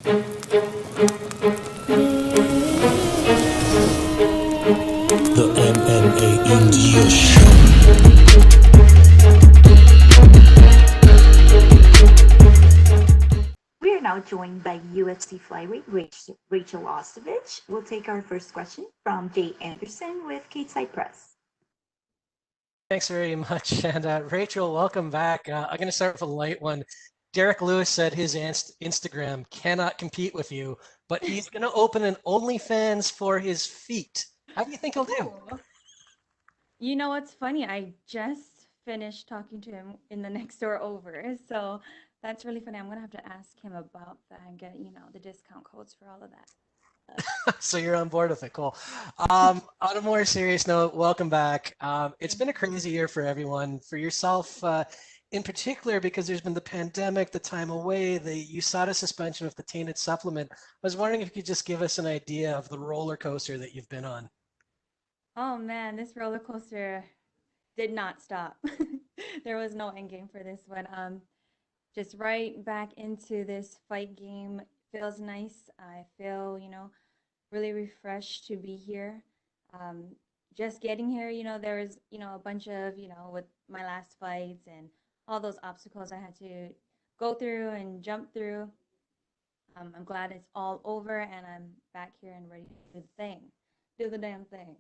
The MMA India Show. We are now joined by UFC flyweight Rachael Ostovich. We'll take our first question from Jay Anderson with Kate Press. Thanks very much. And Rachel, welcome back. I'm going to start with a light one. Derrick Lewis said his Instagram cannot compete with you, but he's going to open an OnlyFans for his feet. How do you think he'll do? Oh, you know what's funny? I just finished talking to him in the next door over. So that's really funny. I'm gonna have to ask him about that and get, the discount codes for all of that. So you're on board with it. Cool. On a more serious note, welcome back. It's Thank been a you. crazy year for everyone, for yourself in particular, because there's been the pandemic, the time away, the USADA suspension of the tainted supplement. I was wondering if you could just give us an idea of the roller coaster that you've been on. Oh man, this roller coaster did not stop. There was no end game for this one. Just right back into this fight game feels nice. I feel, really refreshed to be here. Um, just getting here, there was, a bunch of, with my last fights and all those obstacles I had to go through and jump through. I'm glad it's all over and I'm back here and ready to do the thing, do the damn thing.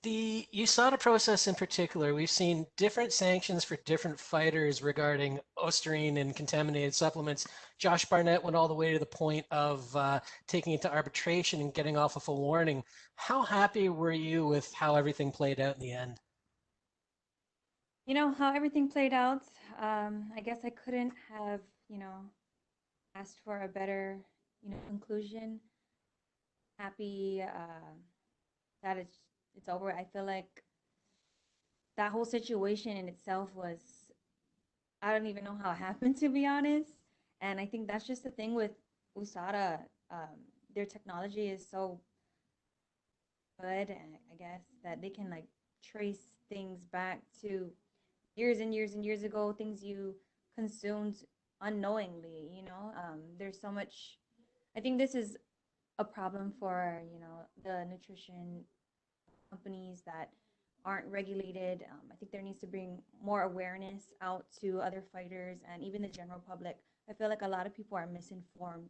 The USADA process in particular, we've seen different sanctions for different fighters regarding Osterine and contaminated supplements. Josh Barnett went all the way to the point of taking it to arbitration and getting off with a warning. How happy were you with how everything played out in the end? You know how everything played out. I guess I couldn't have, asked for a better, conclusion. Happy that it's over. I feel like that whole situation in itself was, I don't even know how it happened, to be honest. And I think that's just the thing with USADA. Their technology is so good, and I guess that they can like trace things back to years and years and years ago, things you consumed unknowingly. There's so much. I think this is a problem for the nutrition companies that aren't regulated. I think there needs to bring more awareness out to other fighters and even the general public. I feel like a lot of people are misinformed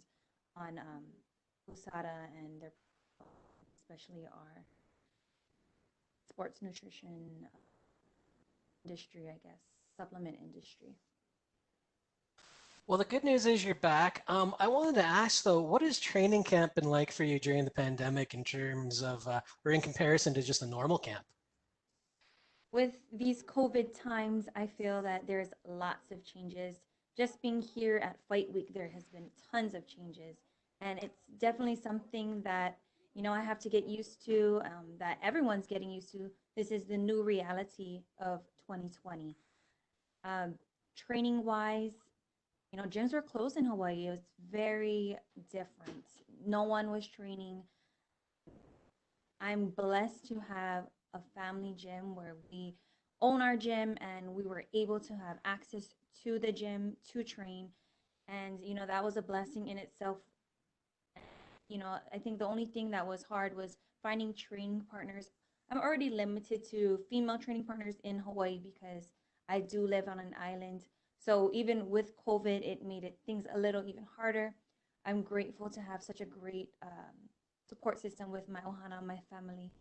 on USADA and their, especially our sports nutrition industry, I guess, supplement industry. Well, the good news is you're back. I wanted to ask though, what has training camp been like for you during the pandemic in terms of, or in comparison to just a normal camp? With these COVID times, I feel that there's lots of changes. Just being here at Fight Week, there has been tons of changes. And it's definitely something that, I have to get used to, that everyone's getting used to. This is the new reality of 2020. Um, Training wise, gyms were closed in Hawaii. It was very different. No one was training. I'm blessed to have a family gym where we own our gym and we were able to have access to the gym to train. And, that was a blessing in itself. I think the only thing that was hard was finding training partners. I'm already limited to female training partners in Hawaii because I do live on an island. So even with COVID, it made things a little even harder. I'm grateful to have such a great support system with my ohana, my family.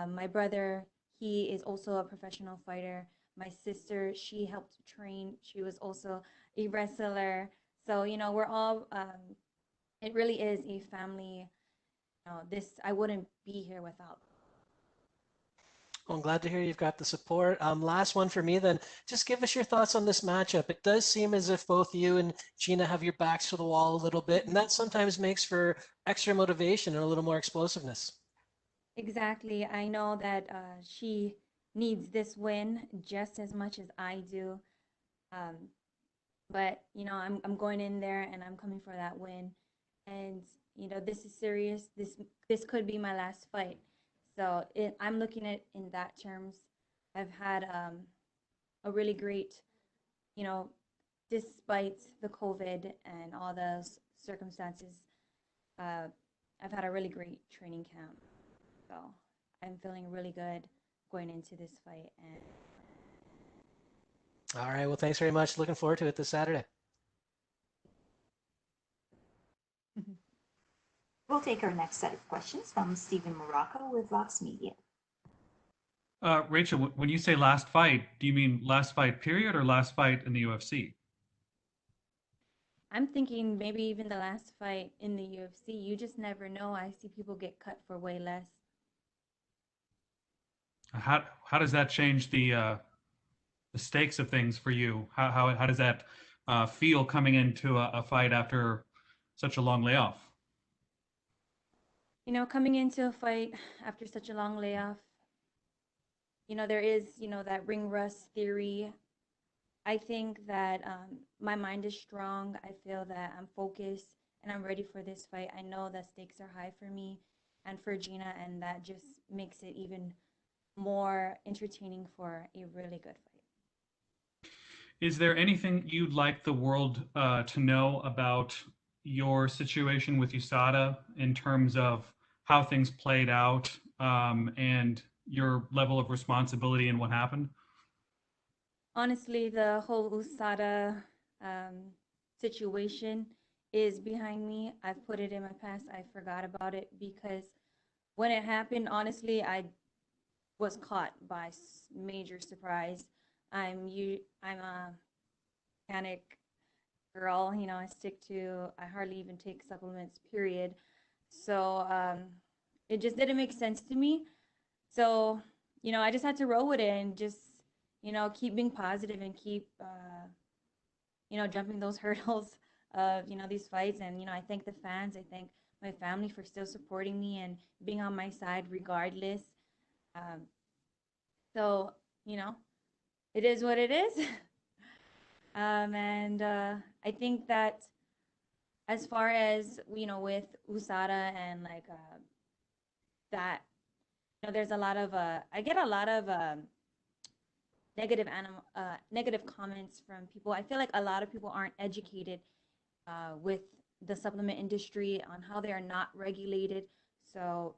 My brother, he is also a professional fighter. My sister, she helped train. She was also a wrestler. So, we're all, it really is a family. This, I wouldn't be here without. Well, I'm glad to hear you've got the support. Last one for me then. Just give us your thoughts on this matchup. It does seem as if both you and Gina have your backs to the wall a little bit, and that sometimes makes for extra motivation and a little more explosiveness. Exactly. I know that she needs this win just as much as I do. Um, but I'm going in there and I'm coming for that win. And this is serious. This could be my last fight. So I'm looking at it in that terms. I've had a really great, you know, despite the COVID and all those circumstances, I've had a really great training camp. So I'm feeling really good going into this fight. And All right. Well, thanks very much. Looking forward to it this Saturday. We'll take our next set of questions from Stephen Morocco with Vox Media. Rachel, when you say last fight, do you mean last fight period or last fight in the UFC? I'm thinking maybe even the last fight in the UFC. You just never know. I see people get cut for way less. How does that change the stakes of things for you? How does that feel coming into a fight after such a long layoff? You know, coming into a fight after such a long layoff, you know, there is, you know, that ring rust theory. I think that my mind is strong. I feel that I'm focused and I'm ready for this fight. I know that stakes are high for me and for Gina, and that just makes it even more entertaining for a really good fight. Is there anything you'd like the world to know about your situation with USADA in terms of how things played out and your level of responsibility and what happened? Honestly, the whole USADA situation is behind me. I've put it in my past. I forgot about it because when it happened, honestly, I was caught by major surprise. I'm a panic girl. You know, I hardly even take supplements, period. So it just didn't make sense to me. So, you know, I just had to roll with it and just, you know, keep being positive and keep, you know, jumping those hurdles of, you know, these fights. And, you know, I thank the fans. I thank my family for still supporting me and being on my side regardless. So, you know, it is what it is. And I think that as far as, you know, with USADA and like that, you know, there's a lot of, I get a lot of negative comments from people. I feel like a lot of people aren't educated with the supplement industry on how they are not regulated. So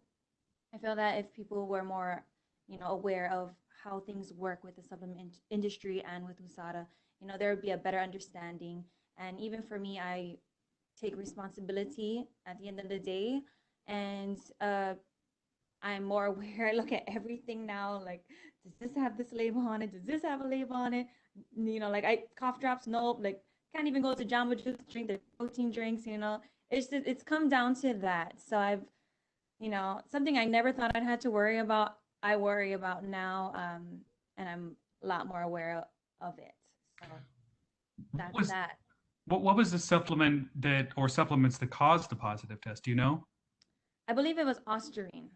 I feel that if people were more, you know, aware of how things work with the supplement industry and with USADA, you know, there would be a better understanding. And even for me, I take responsibility at the end of the day, and I'm more aware. I look at everything now, like, does this have this label on it? Does this have a label on it? You know, like, I cough drops, nope. Like, can't even go to Jamba Juice to drink their protein drinks, you know. It's come down to that. So I've, you know, something I never thought I'd had to worry about, I worry about now, and I'm a lot more aware of it. So that's that. What was the supplement or supplements that caused the positive test? Do you know? I believe it was Ostarine.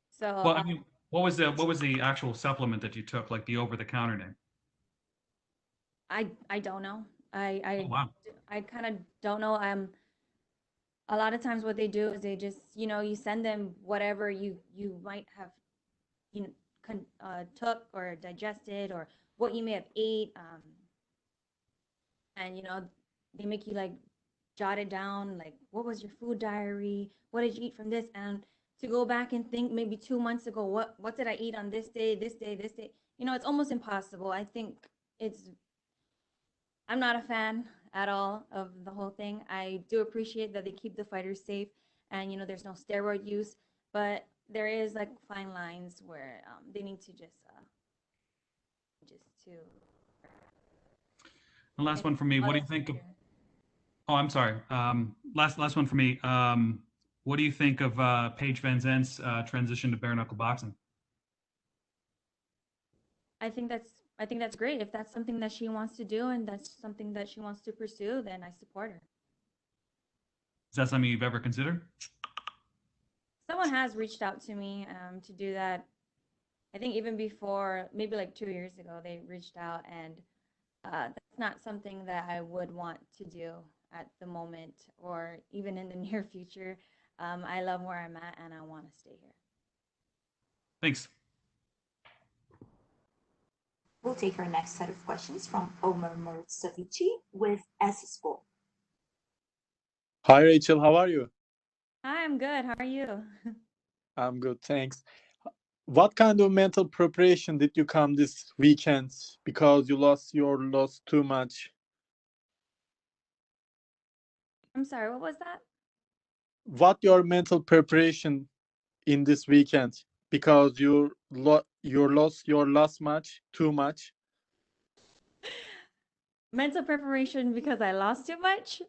So Well, I mean, what was the actual supplement that you took, like the over-the-counter name? I don't know. Oh, wow. I kind of don't know. A lot of times what they do is they just, you know, you send them whatever you might have, you know, took or digested or what you may have ate, and you know, they make you like jot it down, like what was your food diary, what did you eat from this, and to go back and think maybe 2 months ago, what did I eat on this day, this day, this day, you know, it's almost impossible. I think I'm not a fan at all of the whole thing. I do appreciate that they keep the fighters safe and, you know, there's no steroid use, but there is like fine lines where they need to just to. The last one for me. What do you think of? Oh, I'm sorry. Last one for me. What do you think of Paige VanZant's transition to bare knuckle boxing? I think that's great. If that's something that she wants to do and that's something that she wants to pursue, then I support her. Is that something you've ever considered? Someone has reached out to me to do that. I think even before, maybe like 2 years ago, they reached out, and that's not something that I would want to do at the moment or even in the near future. I love where I'm at and I want to stay here. Thanks. We'll take our next set of questions from Ostovich with S Sport. Hi Rachel, how are you? Hi, I'm good. How are you? I'm good, thanks. What kind of mental preparation did you come this weekend because you lost too much? I'm sorry, what was that? What your mental preparation in this weekend because you lost your last match too much? Mental preparation because I lost too much.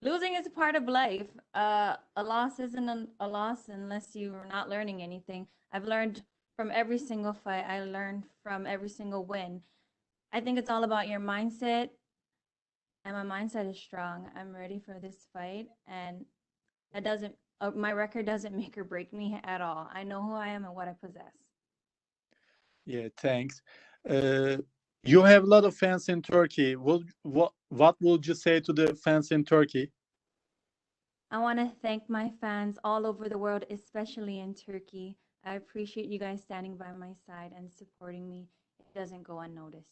Losing is a part of life. A loss isn't a loss unless you're not learning anything. I've learned from every single fight. I learned from every single win. I think it's all about your mindset, and my mindset is strong. I'm ready for this fight, and that doesn't. My record doesn't make or break me at all. I know who I am and what I possess. Yeah, thanks. Uh, you have a lot of fans in Turkey. What would you say to the fans in Turkey? I want to thank my fans all over the world, especially in Turkey. I appreciate you guys standing by my side and supporting me. It doesn't go unnoticed.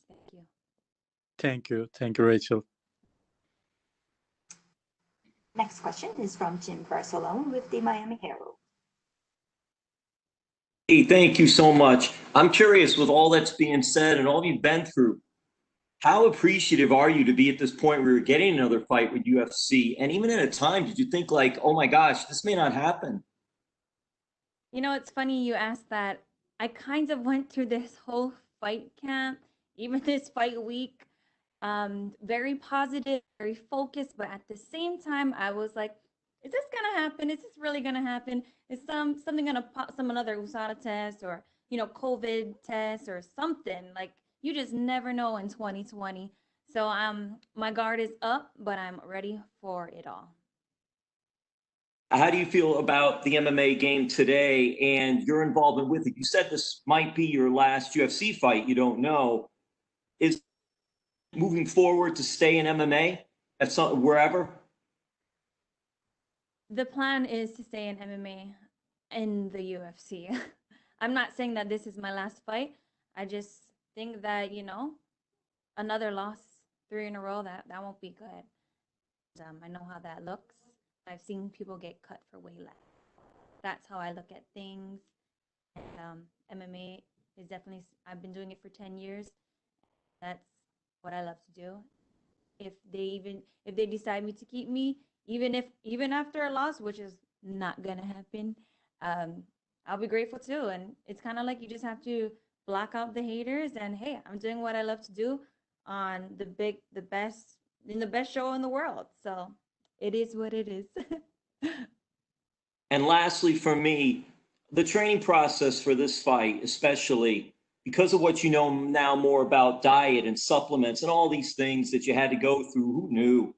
Thank you. Thank you, Rachel. Next question is from Jim Barcelone with the Miami Herald. Hey, thank you so much. I'm curious, with all that's being said and all you've been through, how appreciative are you to be at this point where you're getting another fight with UFC? And even at a time, did you think like, oh my gosh, this may not happen? You know, it's funny you asked that. I kind of went through this whole fight camp, even this fight week, very positive, very focused, but at the same time, I was like, is this gonna happen? Is this really gonna happen? Is something gonna pop, another USADA test or COVID test or something? Like you just never know in 2020. So my guard is up, but I'm ready for it all. How do you feel about the MMA game today and your involvement with it? You said this might be your last UFC fight. You don't know. Is moving forward to stay in MMA at wherever? The plan is to stay in MMA in the UFC. I'm not saying that this is my last fight. I just think that, another loss 3 in a row, that won't be good. I know how that looks. I've seen people get cut for way less. That's how I look at things. And MMA is definitely, I've been doing it for 10 years. That's what I love to do. If they decide me to keep me, even after a loss, which is not gonna happen, I'll be grateful too. And it's kind of like you just have to block out the haters and hey, I'm doing what I love to do on the best show in the world. So it is what it is. And lastly, for me, the training process for this fight, especially because of what you know now more about diet and supplements and all these things that you had to go through, who knew?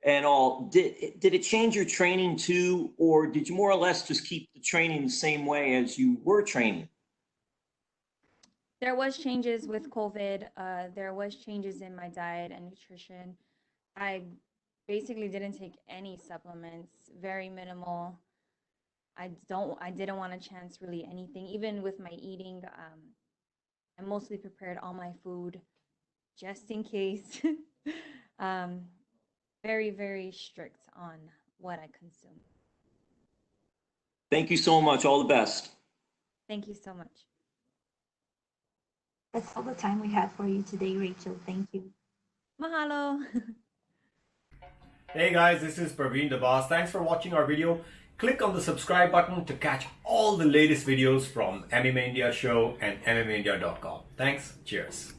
And all, did it change your training too, or did you more or less just keep the training the same way as you were training? There was changes with COVID. There was changes in my diet and nutrition. I basically didn't take any supplements, very minimal. I didn't want to chance really anything. Even with my eating, I mostly prepared all my food just in case. Very, very strict on what I consume. Thank you so much. All the best. Thank you so much. That's all the time we have for you today, Rachel. Thank you. Mahalo. Hey guys, this is Praveen the Boss. Thanks for watching our video. Click on the subscribe button to catch all the latest videos from MMA India Show and MMAindia.com. Thanks. Cheers.